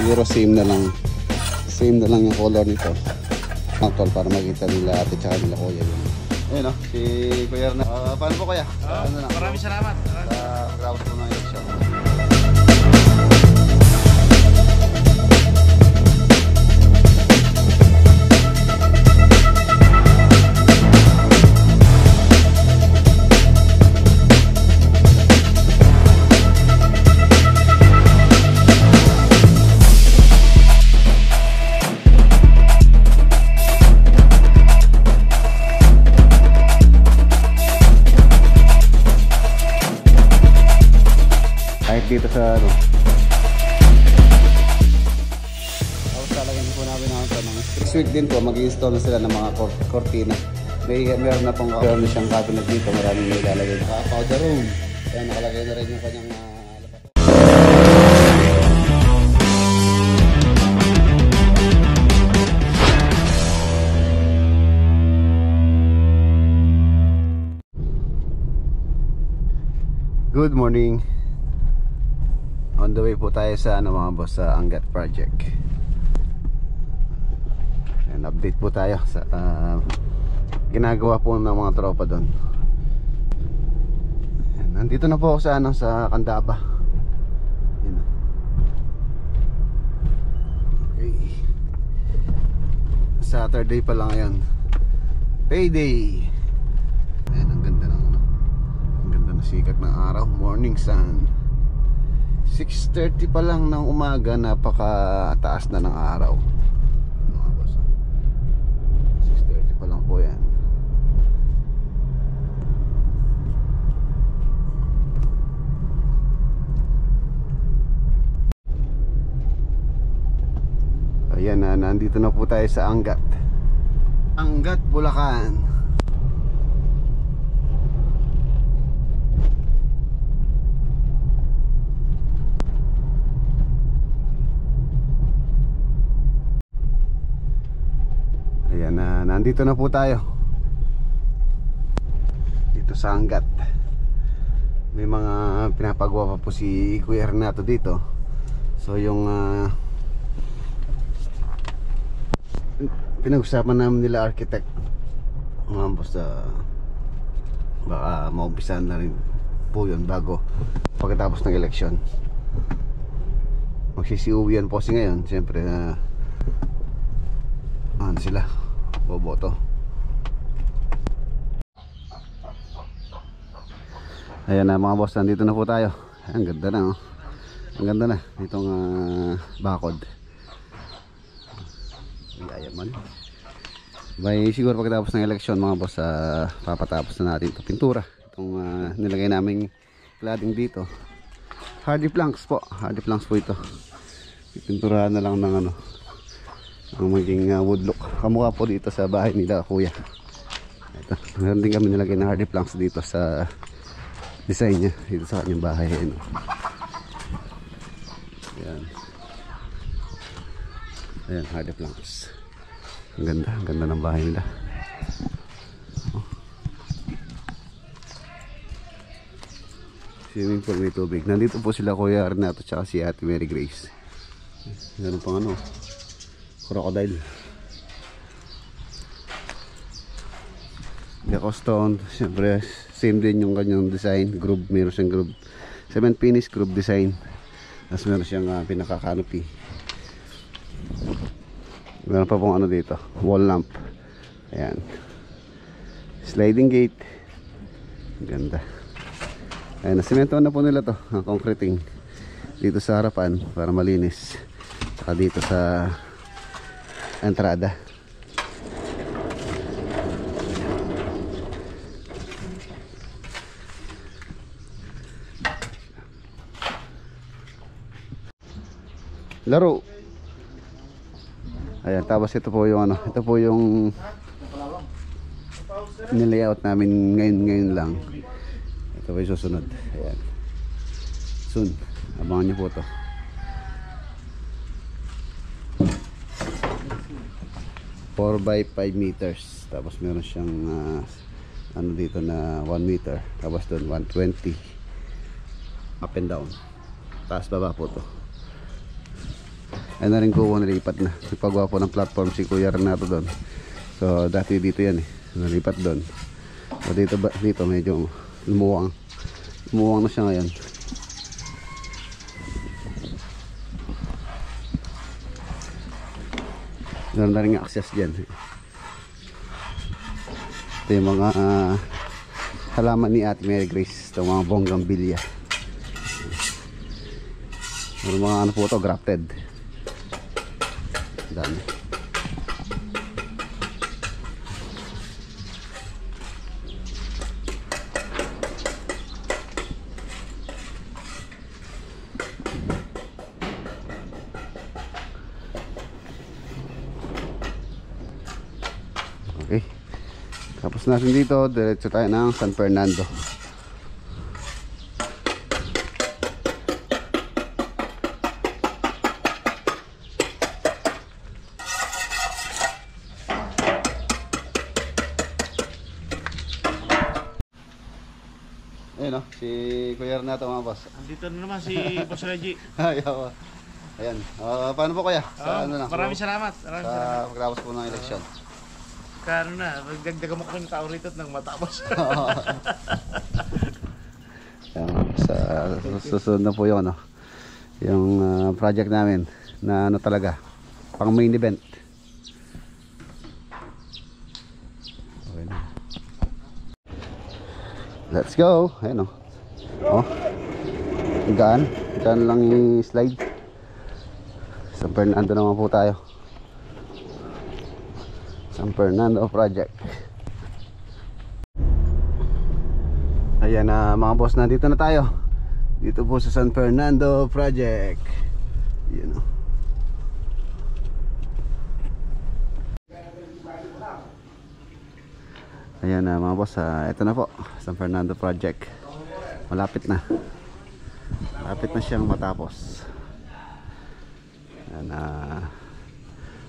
siguro same na lang yung color nito actual para makita nila ate tsaka nila kuya yun. Ayun o, si Kuya na. Paano po kuya? Maraming salamat. Sa ground po ng eleksyon. Dito sa ano tapos talagyan po namin ang tanong next week din po mag-install na sila ng mga kortina. Meron na pong siyang cabinet dito, maraming nilalagay na powder room kaya nakalagay na rin yung kanyang Good morning. On the way po tayo sa ano mga boss, sa Angat Project. And update po tayo sa ginagawa po ng mga tropa doon. Nandito na po ako sa ano, sa Candaba. Yun. Okay. Saturday pa lang ngayon. Payday. Ayan, ang ganda ng ano. Ang ganda ng sikat ng araw, morning sun. 6:30 pa lang ng umaga, napakataas na ng araw. 6:30 pa lang po yan. Ayan na, nandito na po tayo sa Angat. Angat, Bulacan. Ayan na, nandito na po tayo dito sa Angat. May mga pinapagawa pa po si Kuya Renato dito. So yung pinag-usapan namin nila architect mga boss, baka maumpisahan na rin po yun bago pagkatapos ng eleksyon. Magsisiuwian po kasi ngayon siyempre ano sila boboto. Ayan na mga boss, nandito na po tayo. Ang ganda na oh. Ang ganda na itong bakod. Yayaman. By siguro pagkatapos ng eleksyon mga boss, papatapos na natin ito pintura. Itong nilagay naming cladding dito. Hardy planks po. Hardy planks po ito. Pinturahan na lang ng ano, ang maging wood look. Kamukha po dito sa bahay nila kuya. Ito, meron din kami nilagay na hardy planks dito sa design niya dito sa kanyang bahay. Ayan. Ayan, hardy planks. Ang ganda ng bahay nila. Swimming pool, may tubig. Nandito po sila Kuya Renato tsaka si Ate Mary Grace. Ganun pang ano, crocodile. Deco stone, siyempre same din yung kanyang design. Groove, meron siyang groove, cement finish groove design. Tapos meron siyang pinaka-canopy. Meron pa pong ano dito, wall lamp. Ayan, sliding gate. Ganda. Ayan, nasimentohan na po nila to, ang concreting dito sa harapan para malinis, saka dito sa entrada. Laro. Ayan, tapos ito po yung ano, ito po yung nilayout namin ngayon lang. Ito po yung susunod. Ayan, soon, abangan nyo po ito. Four by 5 meters. Tapos meron siyang ano dito na 1 meter. Tapos doon 120 up and down. Taas baba po ito. Ayun na rin kuha, nilipat na. Nagpagawa po ng platform si Kuya Renato doon. So dati dito yan nalipat doon. So dito medyo lumuwang na siya ngayon. Meron na rin access dyan. Ito yung mga halaman ni Ate Mary Grace. Ito mga bonggambilya. Meron mga ano po ito, grafted. Dami. Okay. Tapos natin dito, diretso tayo ng San Fernando. Ayun o, si Kuya Renato mga boss. Andito na naman si Boss Reggie. Ayaw. Ayan. Paano po kuya? Sa ano na? Maraming salamat. Maraming salamat. Sa pagkatapos po ng eleksyon. Kano na, magdagdagan mo kami ng tao rito nang matapos. Sa susunod na po yung ano, yung project namin na ano talaga, pang main event. Okay na. Let's go. Ayan o. Oh. Gaan lang yung slide. San Fernando naman po tayo. San Fernando project. Ayan na mga boss, nandito na tayo. Dito po sa San Fernando project. Yan o. Ayan na mga boss, ito na po San Fernando project. Malapit na. Malapit na siyang matapos. Ayan,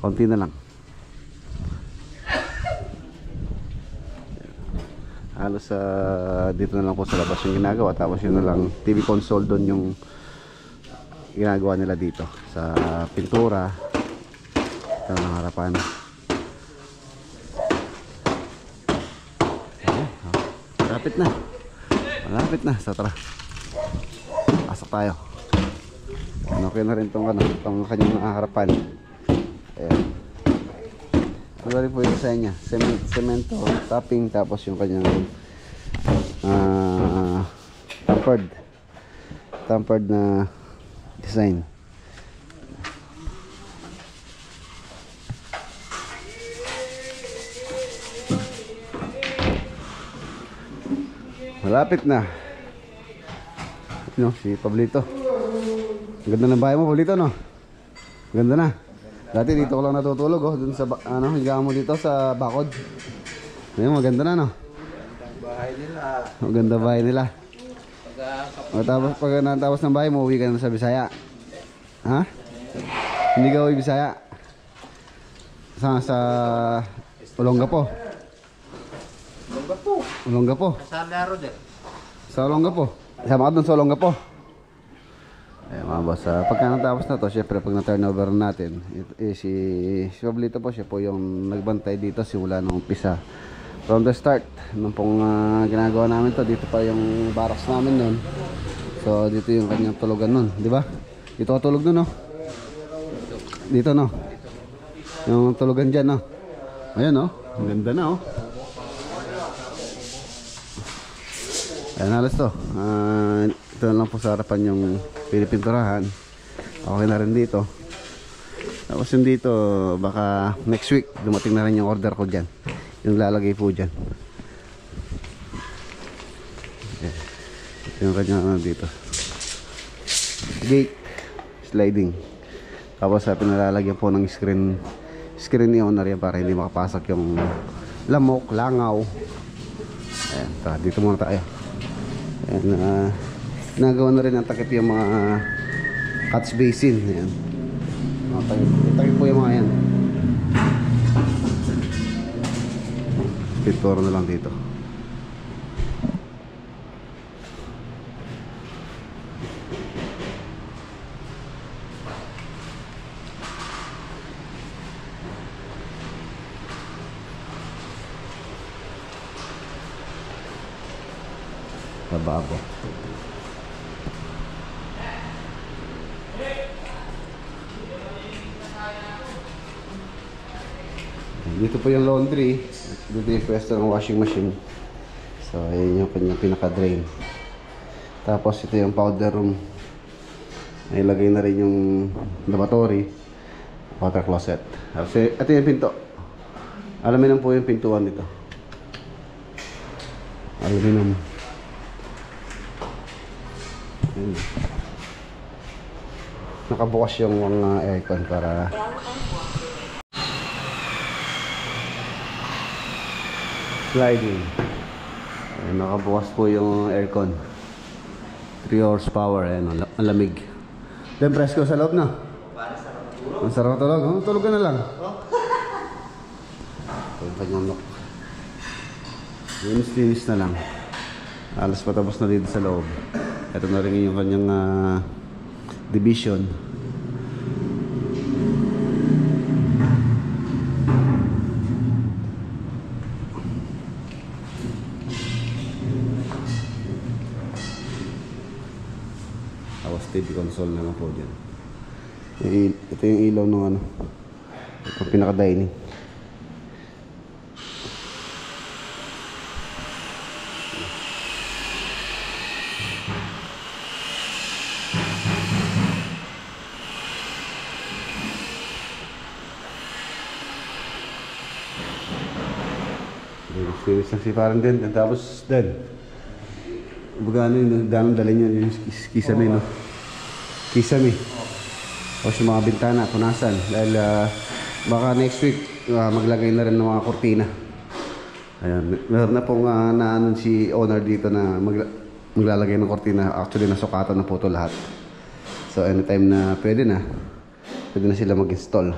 konti na lang. Halos dito na lang po sa labas yung ginagawa, tapos yun na lang TV console doon yung ginagawa nila dito sa pintura. Ito ang harapan. Malapit na, so tara, pasok tayo. Okay na rin itong kanyang harapan. Ayan. Ano rin po yung design niya, semento topping, tapos yung kanyang tempered na design. Malapit na. No, si Pablito. Ganda ng bahay mo, Pablito, no? Ganda na. Dati dito ko lang natutulog, oh, dun sa higaan mo dito sa bakod. Ayun, maganda na, no? Magandang bahay nila. Maganda bahay nila. Pag natapos ng bahay mo, uwi ka na sa Bisaya. Ha? Hindi ka uwi Bisaya? Sa Olongapo. Olongapo. Sa laro din. Sa Olongapo. Sama ka dun sa Olongapo. Ayan mga boss, pagka natapos na to, syempre pag na-turnover natin, si Pablito po, siya po yung nagbantay dito simula nung umpisa. From the start, nung pong ginagawa namin to, dito pa yung barracks namin nun. So dito yung kanyang tulugan nun, di ba? Dito ka tulog nun, no? Dito, no? Yung tulugan dyan, no? Ayan, no? Ang ganda na, oh. Ayan, halos to. Ito na lang po sa harapan yung pinipinturahan. Okay na rin dito. Tapos yung dito, baka next week dumating na rin yung order ko dyan, yung lalagay po dyan. Okay. Yung kanya dito, gate sliding. Tapos pinalalagyan po ng screen yun na rin para hindi makapasok yung lamok, langaw. Ayan, dito muna tayo. Ayan, nagawa na rin ang takip yung mga catch basin. Ayan. Takip po yung mga yan. Pintura na lang dito. lababo. Dito po yung laundry. Dito yung pwesto ng washing machine. So, ayun yung kanyang pinaka-drain. Tapos, ito yung powder room. Nailagay na rin yung lavatory. Water closet. Tapos, ito yung pinto. Aluminum po yung pintuan dito. Aluminum. Ayun. Nakabukas yung mga aircon para sliding. Ayun, nakabukas po yung aircon. 3 horsepower. Ayun, ang lamig. Then presko sa loob na. Ang sarap tulog. Oh, tulog ka na lang. Yung kanyang lock. Linis na lang. Alas patapos na dito sa loob. Ito na rin yung kanyang division. Tapos TV console naman po dyan. Ito yung ilaw ng ano. Ito pinaka-dining. Serious na si parang din. Tapos din. Baga ano yung danong dala nyo yung kisame, no? Kisame. Tapos yung mga bintana, punasan. Dahil baka next week maglagay na rin ng mga kortina. Ayan. Meron na pong naanon si owner dito na maglalagay ng kortina. Actually nasukatan na po ito lahat. So anytime na pwede na sila mag-install.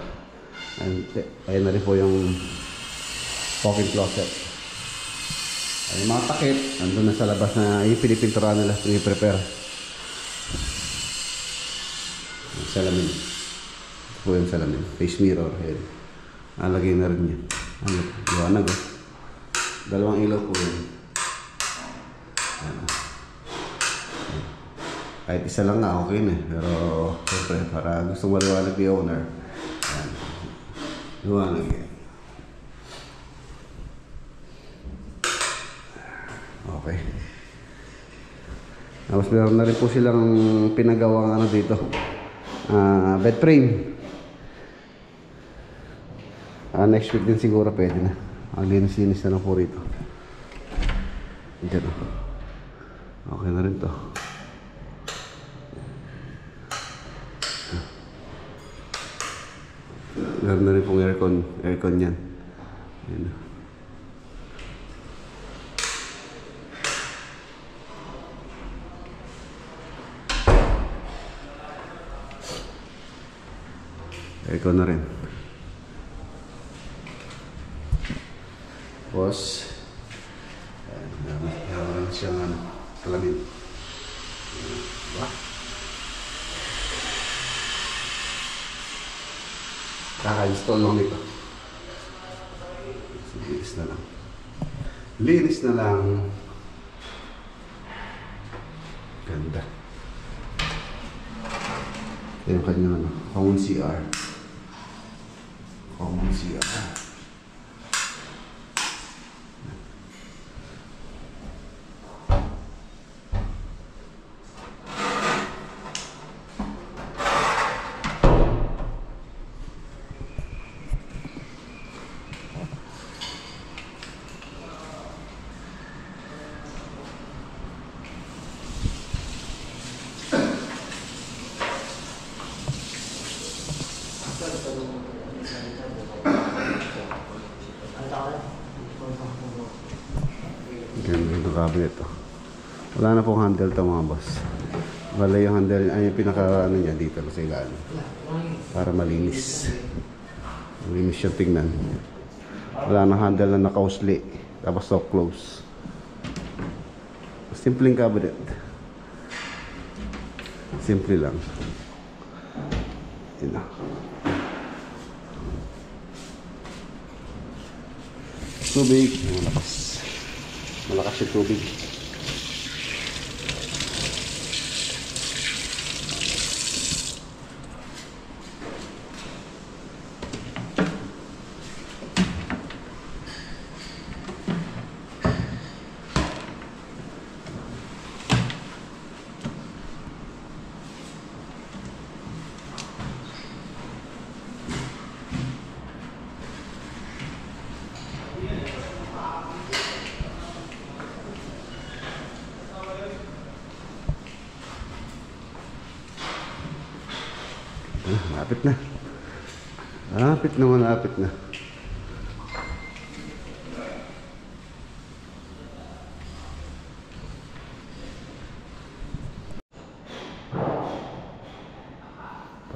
Ayan na rin po yung walk-in closet. Yung mga takip, andun na sa labas na yung pinipintura nila, piniprepare. Yung salamin. Ito po yung salamin. Face mirror. Ayan. Nalagay na rin yan. Ano? Liwanag oh. Dalawang ilaw po yun. Ayan. Kahit isa lang nga, okay na. Pero, siyempre, para gusto maliwanag ni owner. Ayan. Liwanag yan. Okay. Tapos meron na rin po silang pinagawang ano dito. Bed frame. Next week din siguro pwede na. Ang linis-linis na lang po rito. Diyan. Okay na rin to. Meron na rin pong aircon yan. Ayan. Aircon na rin. Tapos meron siyang salamin. Diba? Kaka-install lang nito. Linis na lang. Linis na lang. Ganda. Ito yung kanyang common CR. Common CR. Ganda yung cabinet to. Wala na pong handle to mga boss. Wala yung handle, ay yung pinaka ano niya dito sa ilalim. Para malinis. Malinis yung tingnan. Wala na handle na nakausli. Tapos soft close. Simpleng cabinet. Simple lang. Yun na. Tubig. Malakas. Malakas yung tubig. Malapit na. Malapit na.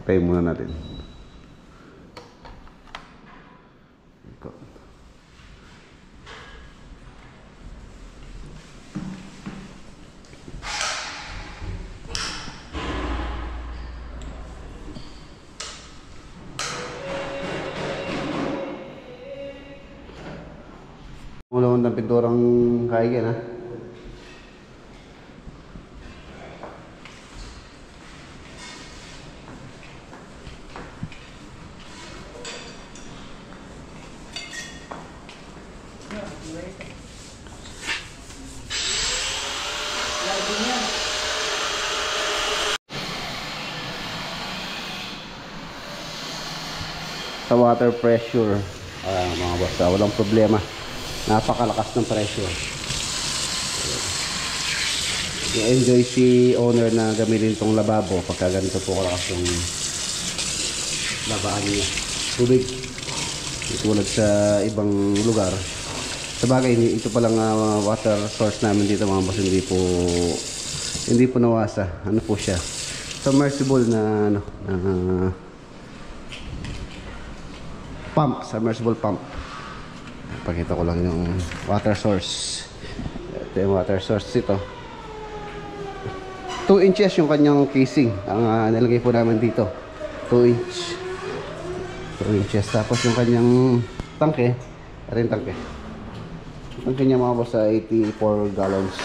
Patayin muna natin. Ito. Mulawang ng pinturang kaigan, ha? Sa water pressure, mga boss, walang problema. Napakalakas ng pressure. I-enjoy si owner na gamitin itong lababo pagka ganito po kalakas yung labaan niya. Tubig. Tulad sa ibang lugar. Sabagay, ito palang water source namin dito mga boss, hindi po nawasa. Ano po siya? Submersible na pump, submersible pump. Pakita ko lang yung water source. Ito yung water source ito. 2 inches yung kanyang casing. Ang nilagay po namin dito 2 inches. Tapos yung kanyang tangke, rin tangke. Tangke niya mga boss sa 84 gallons.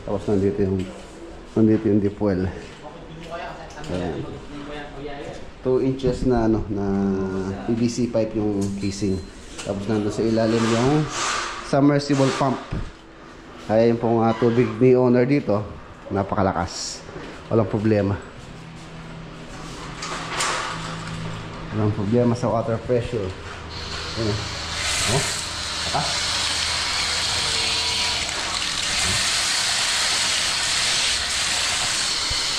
Tapos nandito yung deep well. Ayan. 2 inches na PVC pipe yung casing. Tapos nandun sa ilalim yung submersible pump. Kaya yung pong tubig ni owner dito, napakalakas. Walang problema. Walang problema sa water pressure. Ayan. Oh, takas.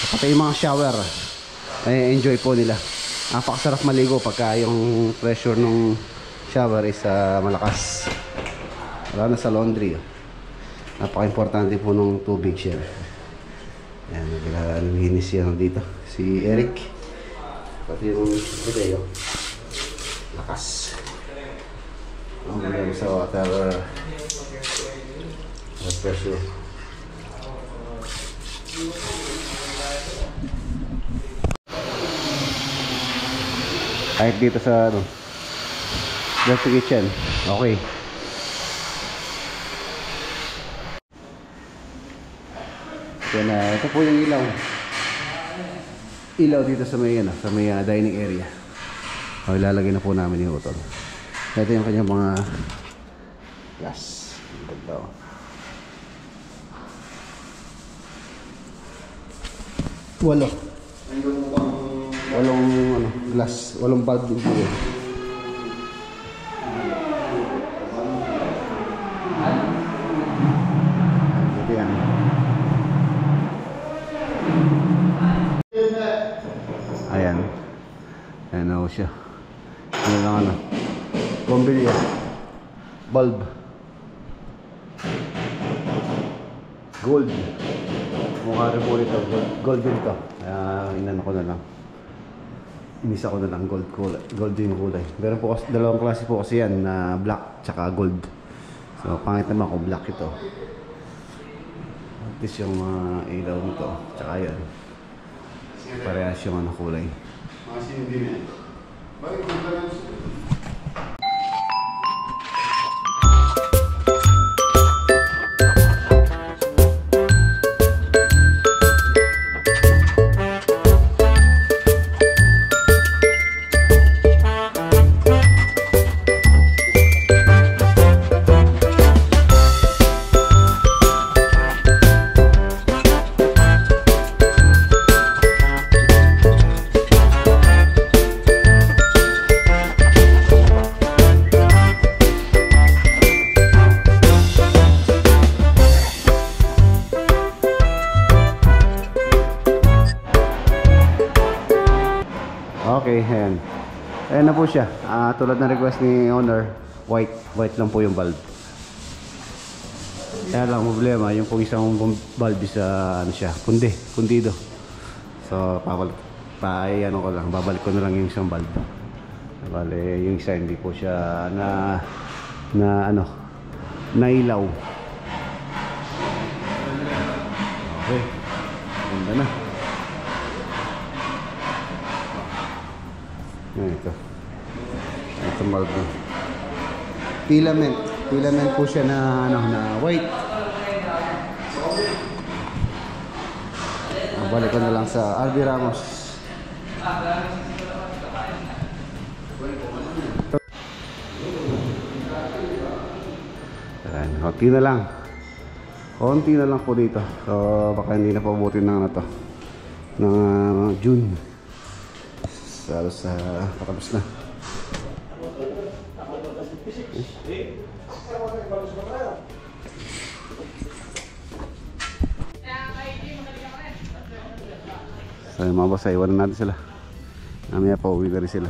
Pati yung mga shower, enjoy po nila. Napakasarap maligo pagka yung pressure ng shower is malakas. Wala na sa laundry. Napaka-importante po ng tubig siya. Ayan, naglinis yan dito. Si Eric. Pati yung video. Lakas. Ang problema sa water pressure. Kahit dito sa dirty kitchen, okay. Ito po yung ilaw dito sa may dining area. Ilalagay na po namin yung utol. Ito yung kanyang mga gas. Walong glass, walong bulb din po yun. Ito yan. Ayan. Ayan na po siya. Ano lang bombilya. Bulb. Gold. Mukha rin po nito. Gold din ito. Inano ko na lang. Inisa ko na lang gold din yung kulay. Meron po kasi, dalawang klase po kasi yan na black tsaka gold. So pangit naman kung black ito. At least yung ilaw nito tsaka yan. Parehas yung kulay. Okay, ayan. Ayan na po siya. Tulad ng request ni owner, white. White lang po yung bulb. Kaya lang problema, yung pong isang bulb sa ano siya, pundido. So, babalik ko na lang yung isang bulb. Bale, yung isa hindi po siya nailaw. Okay. Ganda na. Ito. Ito bulb na. Filament po siya na white. Balik ko na lang sa RV Ramos. Ayan, konti na lang po dito. So baka hindi na pabutin ng June. Sa patapos na. So mga boss, iwanan natin sila. Mamaya pa uwi na rin sila.